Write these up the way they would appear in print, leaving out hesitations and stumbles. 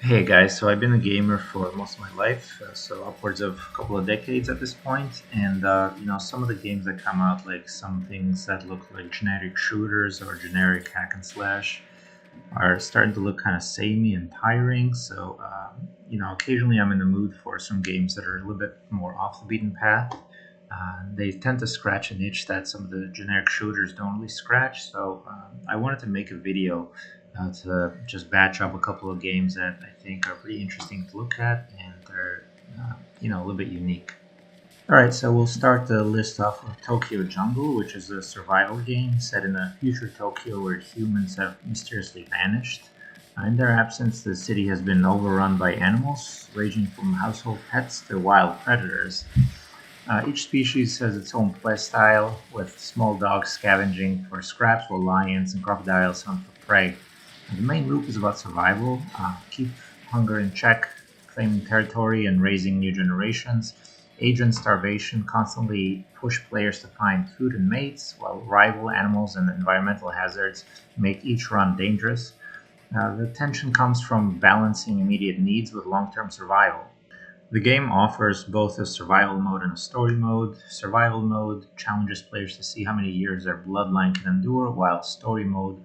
Hey guys, so I've been a gamer for most of my life, so upwards of a couple of decades at this point, and some of the games that come out, like some things that look like generic shooters or generic hack and slash, are starting to look kind of samey and tiring. So, occasionally I'm in the mood for some games that are a little bit more off the beaten path. They tend to scratch an itch that some of the generic shooters don't really scratch. So, I wanted to make a video to just batch up a couple of games that I think are pretty interesting to look at and they're, a little bit unique. All right, so we'll start the list off with Tokyo Jungle, which is a survival game set in a future Tokyo where humans have mysteriously vanished. In their absence, the city has been overrun by animals, ranging from household pets to wild predators. Each species has its own play style, with small dogs scavenging for scraps while lions and crocodiles hunt for prey. The main loop is about survival, keep hunger in check, claiming territory, and raising new generations. Age and starvation constantly push players to find food and mates, while rival animals and environmental hazards make each run dangerous. The tension comes from balancing immediate needs with long term survival. The game offers both a survival mode and a story mode. Survival mode challenges players to see how many years their bloodline can endure, while story mode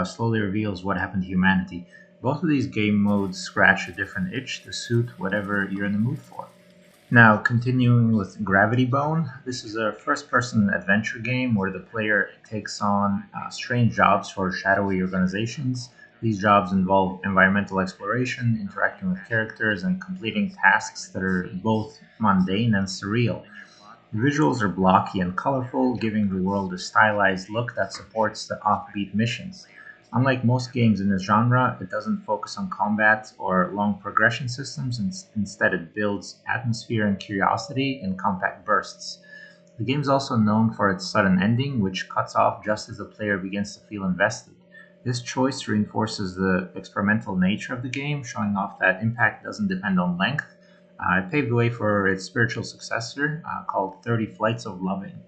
slowly reveals what happened to humanity. Both of these game modes scratch a different itch to suit whatever you're in the mood for. Now, continuing with Gravity Bone, this is a first person adventure game where the player takes on strange jobs for shadowy organizations. These jobs involve environmental exploration, interacting with characters, and completing tasks that are both mundane and surreal. The visuals are blocky and colorful, giving the world a stylized look that supports the offbeat missions. Unlike most games in this genre, it doesn't focus on combat or long progression systems, instead, it builds atmosphere and curiosity in compact bursts. The game is also known for its sudden ending, which cuts off just as the player begins to feel invested. This choice reinforces the experimental nature of the game, showing off that impact doesn't depend on length. It paved the way for its spiritual successor called 30 Flights of Loving.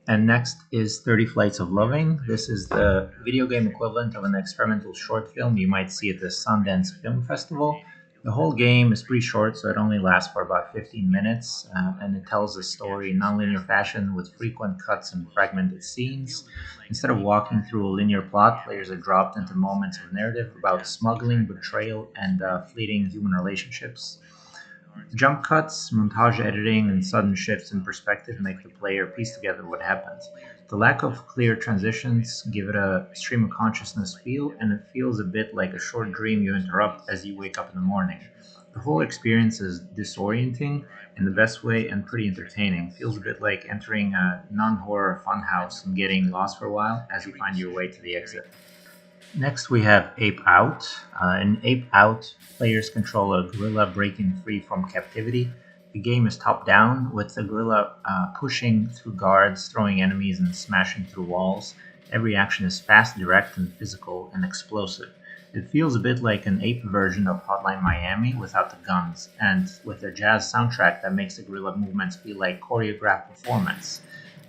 And next is 30 Flights of Loving. This is the video game equivalent of an experimental short film you might see at the Sundance Film Festival. The whole game is pretty short, so it only lasts for about 15 minutes, and it tells a story in nonlinear fashion with frequent cuts and fragmented scenes. Instead of walking through a linear plot, players are dropped into moments of narrative about smuggling, betrayal, and fleeting human relationships. Jump cuts, montage editing, and sudden shifts in perspective make the player piece together what happens. The lack of clear transitions give it a stream of consciousness feel, and it feels a bit like a short dream you interrupt as you wake up in the morning. The whole experience is disorienting in the best way and pretty entertaining. Feels a bit like entering a non horror funhouse and getting lost for a while as you find your way to the exit. Next, we have Ape Out. In Ape Out, players control a gorilla breaking free from captivity. The game is top down, with the gorilla pushing through guards, throwing enemies, and smashing through walls. Every action is fast, direct, and physical, and explosive. It feels a bit like an ape version of Hotline Miami without the guns, and with a jazz soundtrack that makes the gorilla movements feel like choreographed performance.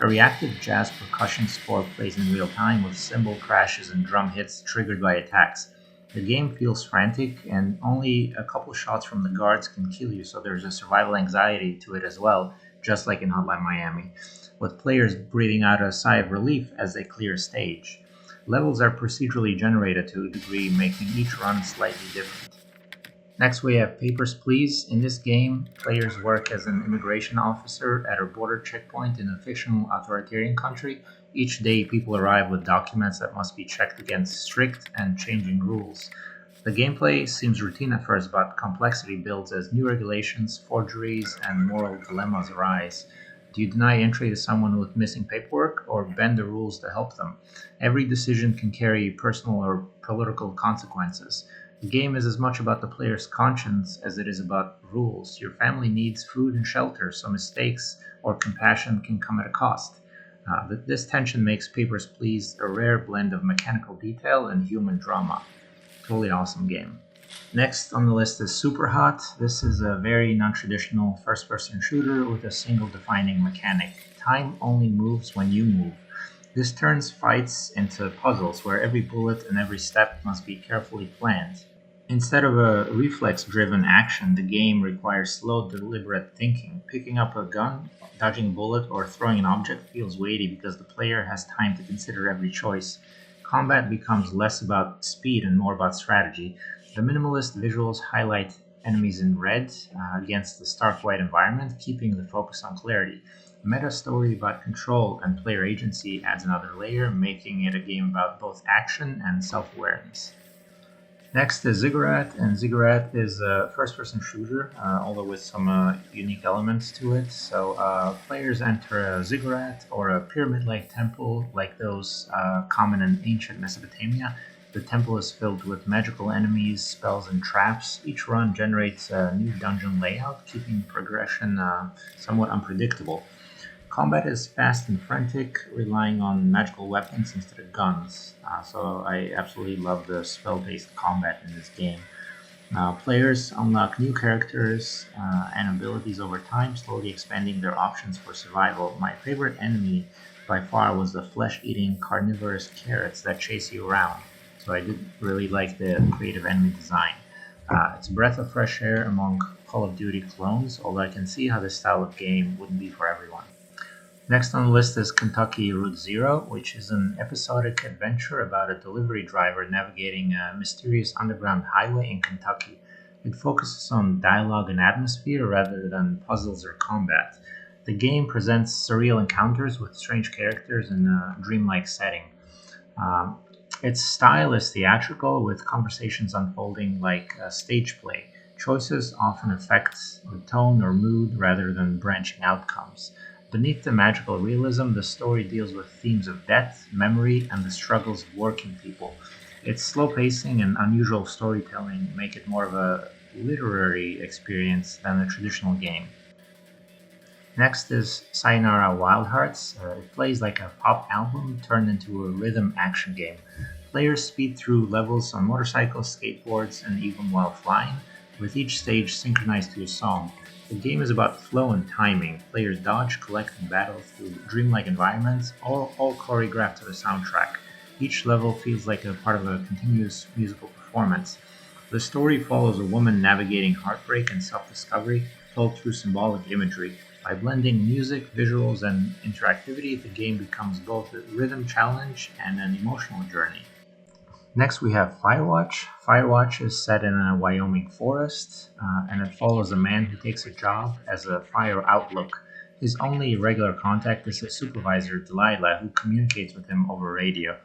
A reactive jazz percussion score plays in real time with cymbal crashes and drum hits triggered by attacks. The game feels frantic, and only a couple shots from the guards can kill you, so there's a survival anxiety to it as well, just like in Hotline Miami, with players breathing out a sigh of relief as they clear a stage. Levels are procedurally generated to a degree, making each run slightly different. Next, we have Papers, Please. In this game, players work as an immigration officer at a border checkpoint in a fictional authoritarian country. Each day, people arrive with documents that must be checked against strict and changing rules. The gameplay seems routine at first, but complexity builds as new regulations, forgeries, and moral dilemmas arise. Do you deny entry to someone with missing paperwork or bend the rules to help them? Every decision can carry personal or political consequences. The game is as much about the player's conscience as it is about rules. Your family needs food and shelter, so mistakes or compassion can come at a cost. This tension makes Papers, Please a rare blend of mechanical detail and human drama. Totally awesome game. Next on the list is Superhot. This is a very non traditional first person shooter with a single defining mechanic. Time only moves when you move. This turns fights into puzzles where every bullet and every step must be carefully planned. Instead of a reflex driven action, the game requires slow, deliberate thinking. Picking up a gun, dodging a bullet, or throwing an object feels weighty because the player has time to consider every choice. Combat becomes less about speed and more about strategy. The minimalist visuals highlight enemies in red against the stark white environment, keeping the focus on clarity. The meta story about control and player agency adds another layer, making it a game about both action and self awareness. Next is Ziggurat, and Ziggurat is a first-person shooter, although with some unique elements to it. So players enter a ziggurat or a pyramid-like temple, like those common in ancient Mesopotamia. The temple is filled with magical enemies, spells, and traps. Each run generates a new dungeon layout, keeping progression somewhat unpredictable. Combat is fast and frantic, relying on magical weapons instead of guns. So I absolutely love the spell-based combat in this game. Players unlock new characters and abilities over time, slowly expanding their options for survival. My favorite enemy by far was the flesh-eating carnivorous carrots that chase you around. So I did really like the creative enemy design. It's a breath of fresh air among Call of Duty clones, although I can see how this style of game wouldn't be for everyone. Next on the list is Kentucky Route Zero, which is an episodic adventure about a delivery driver navigating a mysterious underground highway in Kentucky. It focuses on dialogue and atmosphere rather than puzzles or combat. The game presents surreal encounters with strange characters in a dreamlike setting. Um, its style is theatrical, with conversations unfolding like a stage play. Choices often affect the tone or mood rather than branching outcomes. Beneath the magical realism, the story deals with themes of death, memory, and the struggles of working people. Its slow pacing and unusual storytelling make it more of a literary experience than a traditional game. Next is Sayonara Wild Hearts. It plays like a pop album turned into a rhythm action game. Players speed through levels on motorcycles, skateboards, and even while flying, with each stage synchronized to a song. The game is about flow and timing. Players dodge, collect, and battle through dreamlike environments, all choreographed to the soundtrack. Each level feels like a part of a continuous musical performance. The story follows a woman navigating heartbreak and self discovery, told through symbolic imagery. By blending music, visuals, and interactivity, the game becomes both a rhythm challenge and an emotional journey. Next, we have Firewatch. Firewatch is set in a Wyoming forest, and it follows a man who takes a job as a fire outlook. His only regular contact is his supervisor, Delilah, who communicates with him over radio.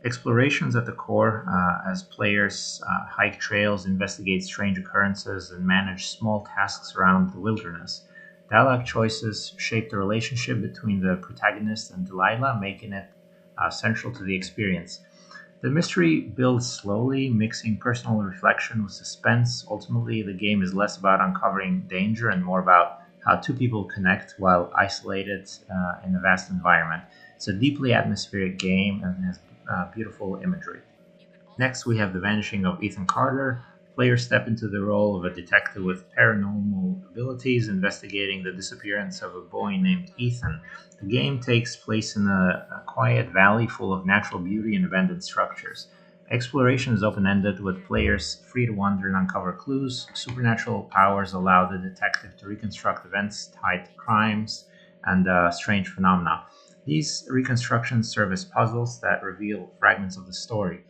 Explorations at the core, as players hike trails, investigate strange occurrences, and manage small tasks around the wilderness. Dialogue choices shape the relationship between the protagonist and Delilah, making it central to the experience. The mystery builds slowly, mixing personal reflection with suspense. Ultimately, the game is less about uncovering danger and more about how two people connect while isolated in a vast environment. It's a deeply atmospheric game and has beautiful imagery. Next, we have The Vanishing of Ethan Carter. Players step into the role of a detective with paranormal abilities, investigating the disappearance of a boy named Ethan. The game takes place in a quiet valley full of natural beauty and abandoned structures. Exploration is open ended, with players free to wander and uncover clues. Supernatural powers allow the detective to reconstruct events tied to crimes and strange phenomena. These reconstructions serve as puzzles that reveal fragments of the story.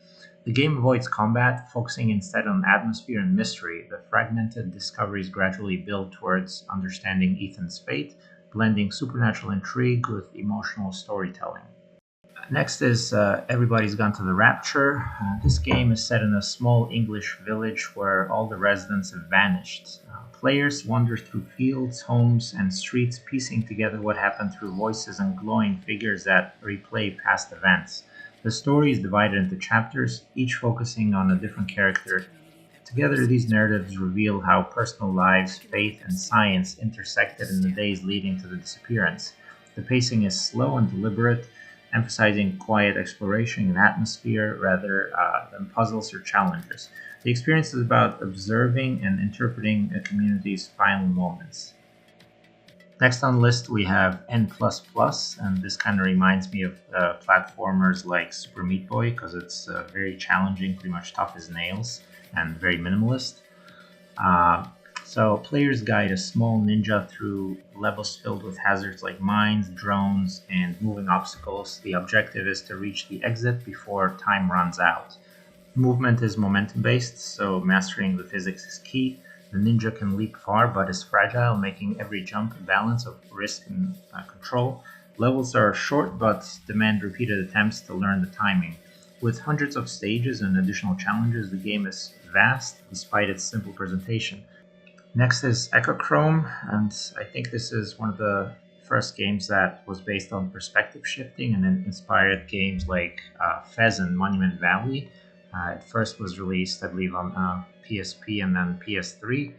The game avoids combat, focusing instead on atmosphere and mystery. The fragmented discoveries gradually build towards understanding Ethan's fate, blending supernatural intrigue with emotional storytelling. Next is Everybody's Gone to the Rapture. This game is set in a small English village where all the residents have vanished. Players wander through fields, homes, and streets, piecing together what happened through voices and glowing figures that replay past events. The story is divided into chapters, each focusing on a different character. Together, these narratives reveal how personal lives, faith, and science intersected in the days leading to the disappearance. The pacing is slow and deliberate, emphasizing quiet exploration and atmosphere rather than puzzles or challenges. The experience is about observing and interpreting a community's final moments. Next on the list, we have N++, and this kind of reminds me of platformers like Super Meat Boy because it's very challenging, pretty much tough as nails. and very minimalist. Uh, so players guide a small ninja through levels filled with hazards like mines, drones, and moving obstacles. The objective is to reach the exit before time runs out. Movement is momentum based, so mastering the physics is key. The ninja can leap far but is fragile, making every jump a balance of risk and control. Levels are short but demand repeated attempts to learn the timing. With hundreds of stages and additional challenges, the game is vast despite its simple presentation. Next is Echochrome, and I think this is one of the first games that was based on perspective shifting and then inspired games like Fez and Monument Valley. It first was released, I believe, on PSP and then PS3.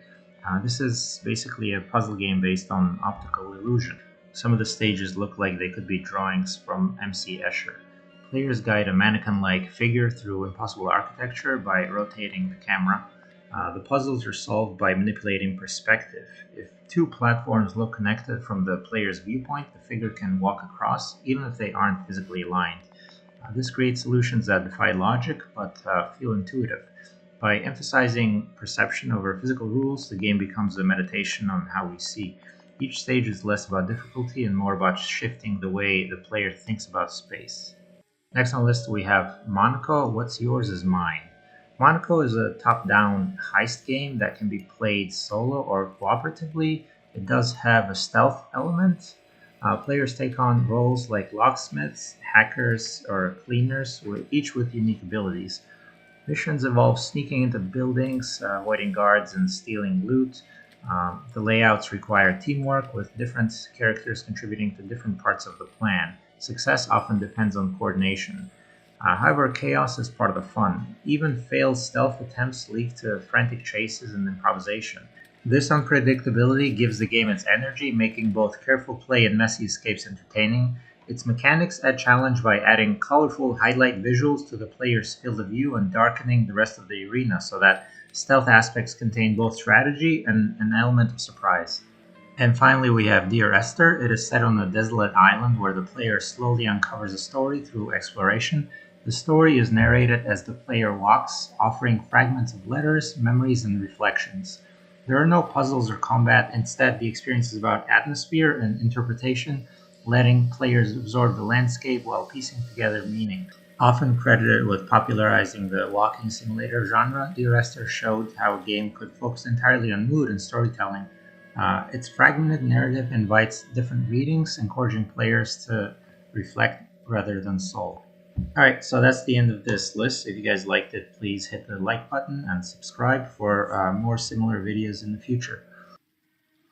This is basically a puzzle game based on optical illusion. Some of the stages look like they could be drawings from MC Escher. Players guide a mannequin-like figure through impossible architecture by rotating the camera. The puzzles are solved by manipulating perspective. If two platforms look connected from the player's viewpoint, the figure can walk across, even if they aren't physically aligned. This creates solutions that defy logic but feel intuitive. By emphasizing perception over physical rules, the game becomes a meditation on how we see. Each stage is less about difficulty and more about shifting the way the player thinks about space. Next on the list, we have Monaco. What's yours is mine. Monaco is a top-down heist game that can be played solo or cooperatively. It does have a stealth element. Players take on roles like locksmiths, hackers, or cleaners, each with unique abilities. Missions involve sneaking into buildings, avoiding guards, and stealing loot. The layouts require teamwork, with different characters contributing to different parts of the plan. Success often depends on coordination. However, chaos is part of the fun. Even failed stealth attempts lead to frantic chases and improvisation. This unpredictability gives the game its energy, making both careful play and messy escapes entertaining. Its mechanics add challenge by adding colorful highlight visuals to the player's field of view and darkening the rest of the arena so that stealth aspects contain both strategy and an element of surprise. And finally, we have Dear Esther. It is set on a desolate island where the player slowly uncovers a story through exploration. The story is narrated as the player walks, offering fragments of letters, memories, and reflections. There are no puzzles or combat. Instead, the experience is about atmosphere and interpretation, letting players absorb the landscape while piecing together meaning. Often credited with popularizing the walking simulator genre, Dear Esther showed how a game could focus entirely on mood and storytelling. Its fragmented narrative invites different readings, encouraging players to reflect rather than solve. Alright, so that's the end of this list. If you guys liked it, please hit the like button and subscribe for more similar videos in the future.